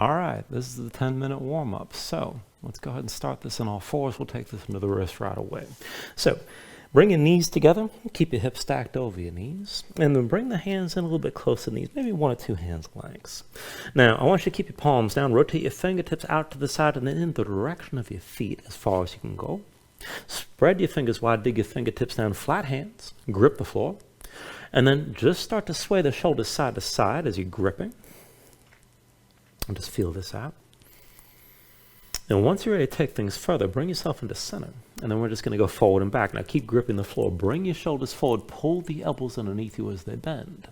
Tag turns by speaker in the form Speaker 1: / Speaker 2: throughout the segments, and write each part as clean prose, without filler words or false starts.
Speaker 1: All right, this is the 10-minute warm-up. So let's go ahead and start this in all fours. We'll take this into the wrist right away. So bring your knees together. Keep your hips stacked over your knees. And then bring the hands in a little bit closer to the knees, maybe 1 or 2 hands lengths. Now, I want you to keep your palms down. Rotate your fingertips out to the side and then in the direction of your feet as far as you can go. Spread your fingers wide. Dig your fingertips down. Flat hands. Grip the floor. And then just start to sway the shoulders side to side as you're gripping. And just feel this out. And once you're ready to take things further, bring yourself into center. And then we're just going to go forward and back. Now keep gripping the floor. Bring your shoulders forward. Pull the elbows underneath you as they bend.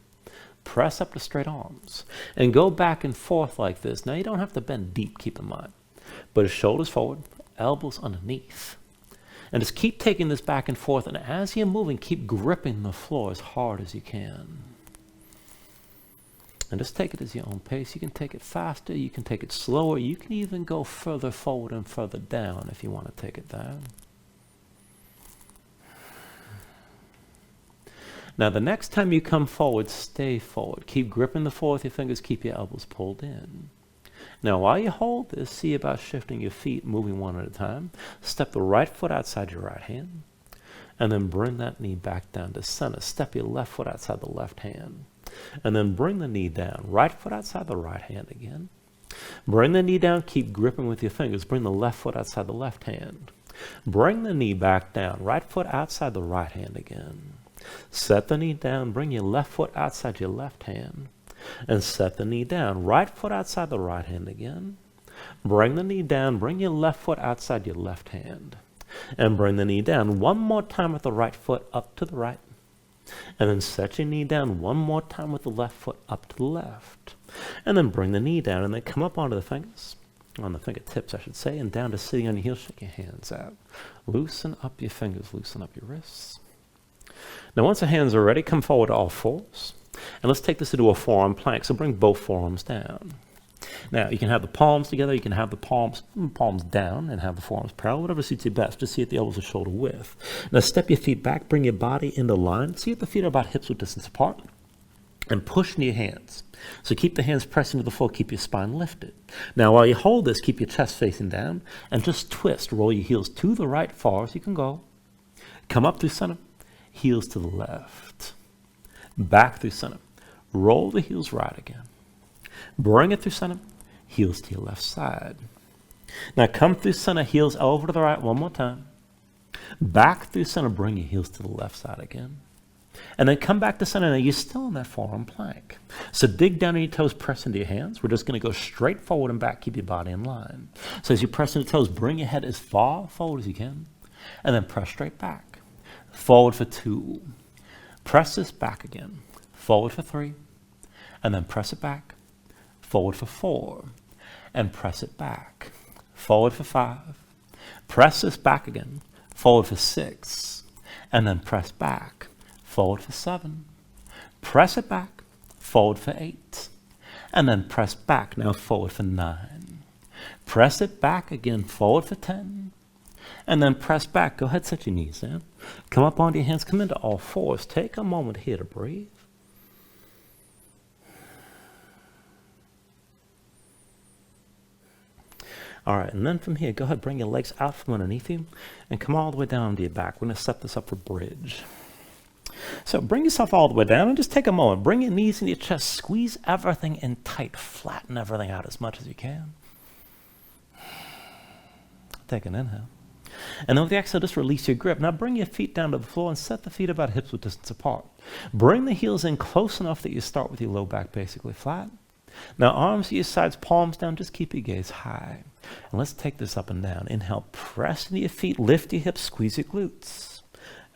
Speaker 1: Press up to straight arms. And go back and forth like this. Now you don't have to bend deep, keep in mind. But shoulders forward, elbows underneath. And just keep taking this back and forth. And as you're moving, keep gripping the floor as hard as you can. And just take it as your own pace. You can take it faster, you can take it slower, you can even go further forward and further down if you want to take it down. Now the next time you come forward, stay forward. Keep gripping the floor with your fingers, keep your elbows pulled in. Now while you hold this, see about shifting your feet, moving one at a time. Step the right foot outside your right hand, and then bring that knee back down to center. Step your left foot outside the left hand. And then bring the knee down. Right foot outside the right hand again. Bring the knee down. Keep gripping with your fingers. Bring the left foot outside the left hand. Bring the knee back down. Right foot outside the right hand again. Set the knee down. Bring your left foot outside your left hand. And set the knee down. Right foot outside the right hand again. Bring the knee down. Bring your left foot outside your left hand. And bring the knee down. One more time with the right foot up to the right. And then set your knee down one more time with the left foot up to the left. And then bring the knee down and then come up onto the fingers, on the fingertips I should say, and down to sitting on your heels. Shake your hands out. Loosen up your fingers, loosen up your wrists. Now once the hands are ready, come forward to all fours. And let's take this into a forearm plank. So bring both forearms down. Now, you can have the palms together, you can have the palms down and have the forearms parallel, whatever suits you best. Just see at the elbows or shoulder width. Now, step your feet back, bring your body into line. See if the feet are about hips width distance apart. And push into your hands. So keep the hands pressed into the floor, keep your spine lifted. Now, while you hold this, keep your chest facing down and just twist. Roll your heels to the right, far as you can go. Come up through center, heels to the left. Back through center. Roll the heels right again. Bring it through center, heels to your left side. Now come through center, heels over to the right one more time. Back through center, bring your heels to the left side again. And then come back to center. Now you're still in that forearm plank. So dig down on your toes, press into your hands. We're just going to go straight forward and back, keep your body in line. So as you press into toes, bring your head as far forward as you can. And then press straight back. Forward for 2. Press this back again. Forward for 3. And then press it back. Forward for 4, and press it back. Forward for 5. Press this back again. Forward for 6, and then press back. Forward for 7. Press it back. Forward for 8, and then press back. Now forward for 9. Press it back again. Forward for 10, and then press back. Go ahead, set your knees down. Come up onto your hands. Come into all fours. Take a moment here to breathe. All right, and then from here, go ahead, bring your legs out from underneath you and come all the way down to your back. We're going to set this up for bridge. So bring yourself all the way down and just take a moment. Bring your knees into your chest. Squeeze everything in tight. Flatten everything out as much as you can. Take an inhale. And then with the exhale, just release your grip. Now bring your feet down to the floor and set the feet about hips width distance apart. Bring the heels in close enough that you start with your low back basically flat. Now arms to your sides, palms down, just keep your gaze high. And let's take this up and down. Inhale, press into your feet, lift your hips, squeeze your glutes.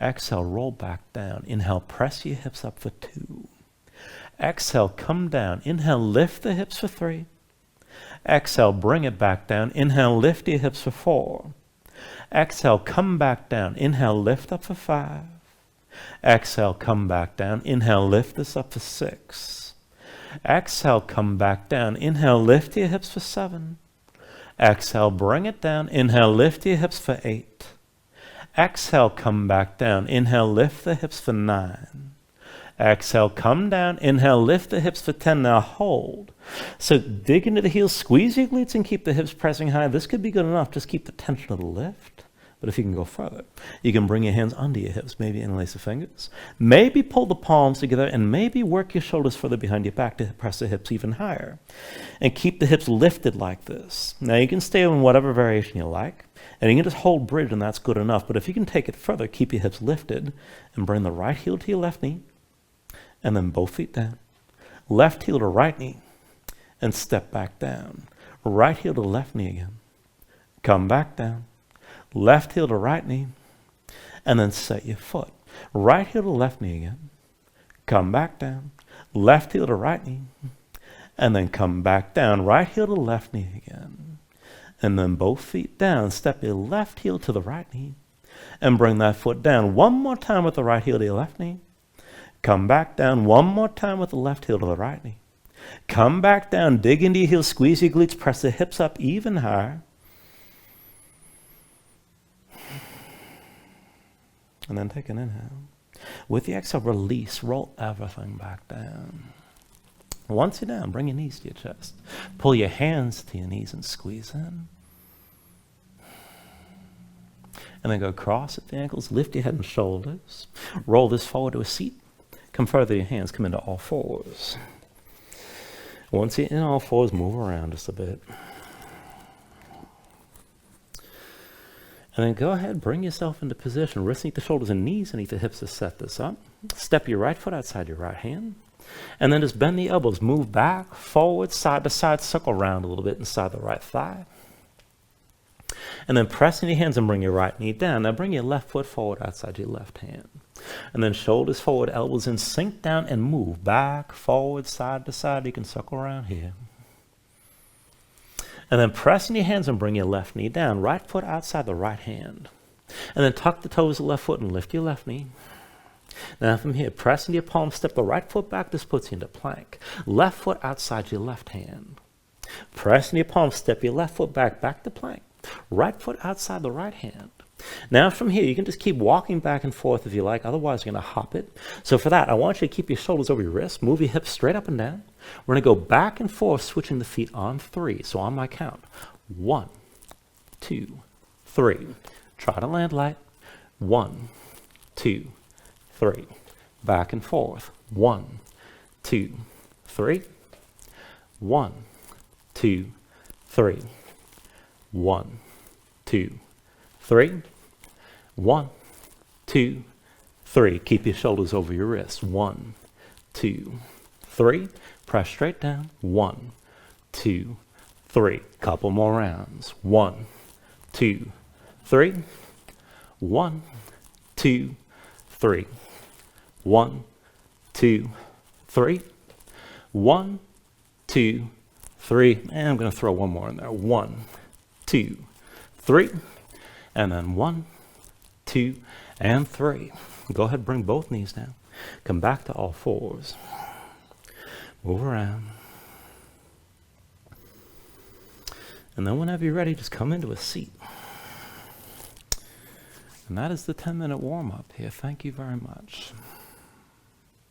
Speaker 1: Exhale, roll back down. Inhale, press your hips up for 2. Exhale, come down. Inhale, lift the hips for 3. Exhale, bring it back down. Inhale, lift your hips for 4. Exhale, come back down. Inhale, lift up for 5. Exhale, come back down. Inhale, lift this up for 6. Exhale, come back down. Inhale, lift your hips for 7. Exhale, bring it down. Inhale, lift your hips for 8. Exhale, come back down. Inhale, lift the hips for 9. Exhale, come down. Inhale, lift the hips for 10. Now hold. So dig into the heels, squeeze your glutes, and keep the hips pressing high. This could be good enough. Just keep the tension of the lift. But if you can go further, you can bring your hands under your hips, maybe interlace the fingers. Maybe pull the palms together and maybe work your shoulders further behind your back to press the hips even higher. And keep the hips lifted like this. Now you can stay in whatever variation you like. And you can just hold bridge and that's good enough. But if you can take it further, keep your hips lifted and bring the right heel to your left knee. And then both feet down. Left heel to right knee. And step back down. Right heel to left knee again. Come back down. Left heel to right knee, and then set your foot. Right heel to left knee again. Come back down. Left heel to right knee, and then come back down. Right heel to left knee again. And then both feet down. Step your left heel to the right knee, and bring that foot down. One more time with the right heel to your left knee. Come back down. One more time with the left heel to the right knee. Come back down. Dig into your heels. Squeeze your glutes. Press the hips up even higher. And then take an inhale. With the exhale, release. Roll everything back down. Once you're down, bring your knees to your chest. Pull your hands to your knees and squeeze in. And then go across at the ankles. Lift your head and shoulders. Roll this forward to a seat. Come further, your hands come into all fours. Once you're in all fours, move around just a bit. And then go ahead, bring yourself into position. Wrists underneath the shoulders and knees underneath the hips to set this up. Step your right foot outside your right hand. And then just bend the elbows. Move back, forward, side to side. Circle around a little bit inside the right thigh. And then press in your hands and bring your right knee down. Now bring your left foot forward outside your left hand. And then shoulders forward, elbows in, sink down and move back, forward, side to side. You can circle around here. And then press in your hands and bring your left knee down. Right foot outside the right hand. And then tuck the toes of the left foot and lift your left knee. Now from here, press into your palm, step the right foot back. This puts you into plank. Left foot outside your left hand. Press into your palm, step your left foot back to plank. Right foot outside the right hand. Now from here, you can just keep walking back and forth if you like. Otherwise, you're going to hop it. So for that, I want you to keep your shoulders over your wrists. Move your hips straight up and down. We're going to go back and forth, switching the feet on 3. So on my count, 1, 2, 3. Try to land light. 1, 2, 3. Back and forth. 1, 2, 3. 1, 2, 3. 1, 2, 3. 1, 2, 3. Keep your shoulders over your wrists. 1, 2, 3. Press straight down. 1, 2, 3. Couple more rounds. 1, 2, 3. 1, 2, 3. 1, 2, 3. 1, 2, 3. And I'm going to throw one more in there. 1, 2, 3. And then 1, 2, and 3. Go ahead, bring both knees down. Come back to all fours. Move around. And then whenever you're ready, just come into a seat. And that is the 10-minute warm-up here. Thank you very much.